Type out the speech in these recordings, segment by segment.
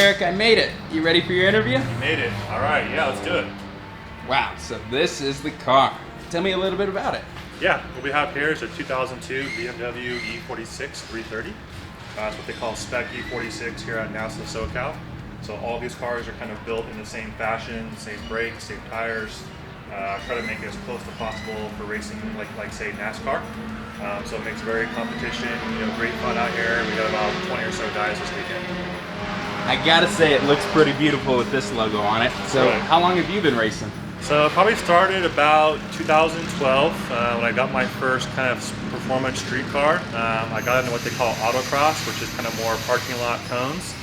Derek, I made it. You ready for your interview? You made it. All right, yeah, let's do it. Wow, so this is the car. Tell me a little bit about it. Yeah, what we have here is a 2002 BMW E46 330. That's what they call spec E46 here at NASA SoCal. So all these cars are kind of built in the same fashion, same brakes, same tires. Try to make it as close as possible for racing, like say NASCAR. So it makes very competition, great fun out here. We got about 20 or so guys this weekend. I gotta say, it looks pretty beautiful with this logo on it. So right. How long have you been racing? So probably started about 2012 when I got my first kind of performance street car. I got into what they call autocross, which is kind of more parking lot cones.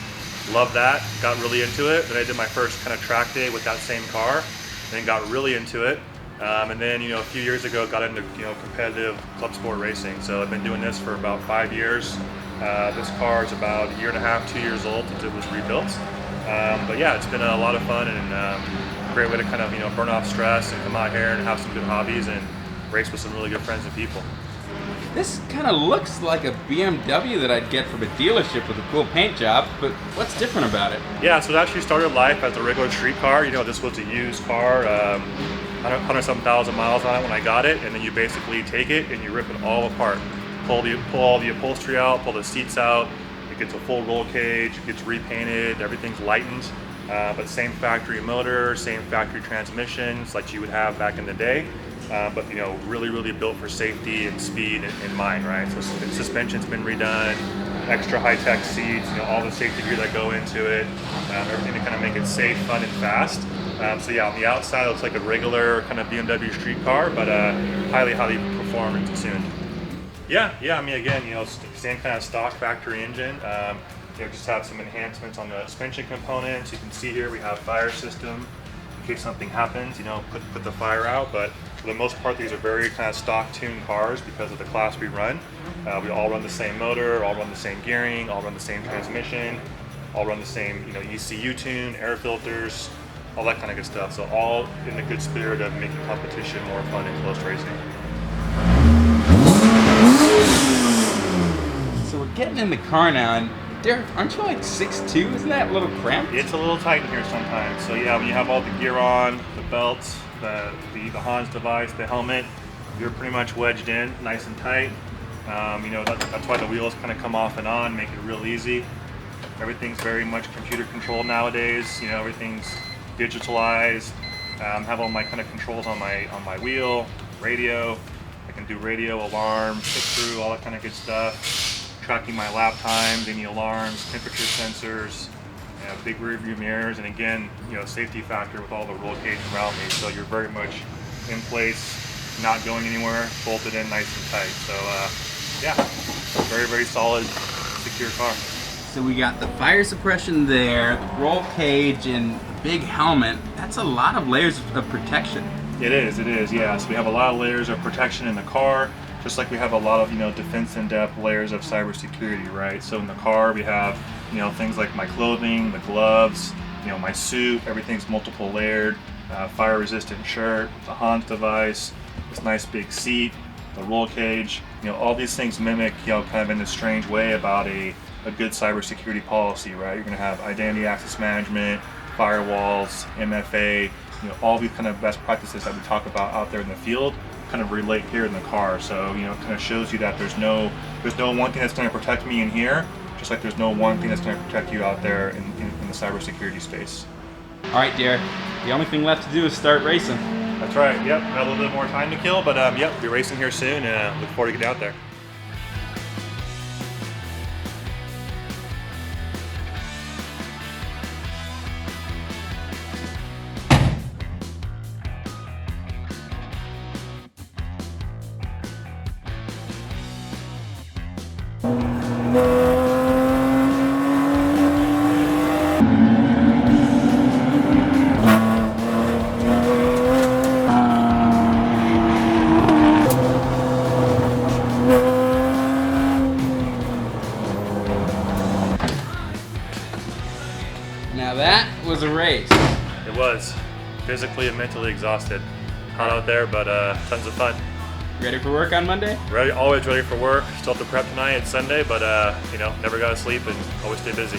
Loved that, got really into it. Then I did my first kind of track day with that same car, then got really into it. And then a few years ago got into competitive club sport racing. So I've been doing this for about 5 years. This car is about a year and a half, 2 years old since it was rebuilt. But yeah, it's been a lot of fun and great way to kind of burn off stress and come out here and have some good hobbies and race with some really good friends and people. This kind of looks like a BMW that I'd get from a dealership with a cool paint job, but what's different about it? Yeah, so it actually started life as a regular street car. This was a used car, 100-some thousand miles on it when I got it, and then you basically take it and you rip it all apart. Pull all the upholstery out, pull the seats out, it gets a full roll cage, it gets repainted, everything's lightened. But same factory motor, same factory transmissions like you would have back in the day, but really built for safety and speed in mind, right? So the suspension's been redone, extra high-tech seats, all the safety gear that go into it, everything to kind of make it safe, fun, and fast. So yeah, on the outside it looks like a regular kind of BMW street car, but highly performant and tuned. Yeah. I mean, again, same kind of stock factory engine. Just have some enhancements on the suspension components. You can see here we have fire system in case something happens, put the fire out. But for the most part, these are very kind of stock tuned cars because of the class we run. We all run the same motor, all run the same gearing, all run the same transmission, all run the same ECU tune, air filters, all that kind of good stuff. So all in the good spirit of making competition more fun and close racing. So we're getting in the car now, and Derek, aren't you like 6'2"? Isn't that a little cramped? It's a little tight in here sometimes. So yeah, when you have all the gear on, the belts, the Hans device, the helmet, you're pretty much wedged in, nice and tight. That's why the wheels kind of come off and on, make it real easy. Everything's very much computer controlled nowadays. Everything's digitalized. Have all my kind of controls on my wheel, radio. I can do radio, alarm, hit through, all that kind of good stuff. Tracking my lap times, any alarms, temperature sensors, big rear view mirrors, and again, safety factor with all the roll cage around me. So you're very much in place, not going anywhere, bolted in nice and tight. So yeah, very solid, secure car. So we got the fire suppression there, the roll cage, and the big helmet. That's a lot of layers of protection. It is, yeah. So we have a lot of layers of protection in the car. Just like we have a lot of defense in-depth layers of cybersecurity, right? So in the car we have things like my clothing, the gloves, my suit, everything's multiple layered, fire-resistant shirt, the Hans device, this nice big seat, the roll cage. All these things mimic kind of in a strange way about a good cybersecurity policy, right? You're going to have identity access management, firewalls, MFA, all these kind of best practices that we talk about out there in the field kind of relate here in the car. So it kind of shows you that there's no one thing that's going to protect me in here, just like there's no one thing that's going to protect you out there in the cybersecurity space. All right, Derek, the only thing left to do is start racing. That's right. Yep, got a little bit more time to kill, but yep, we'll be racing here soon, and look forward to getting out there. Now that was a race. It was. Physically and mentally exhausted. Hot out there, but tons of fun. Ready for work on Monday? Always ready for work. Still have to prep tonight. It's Sunday, but never gotta sleep and always stay busy.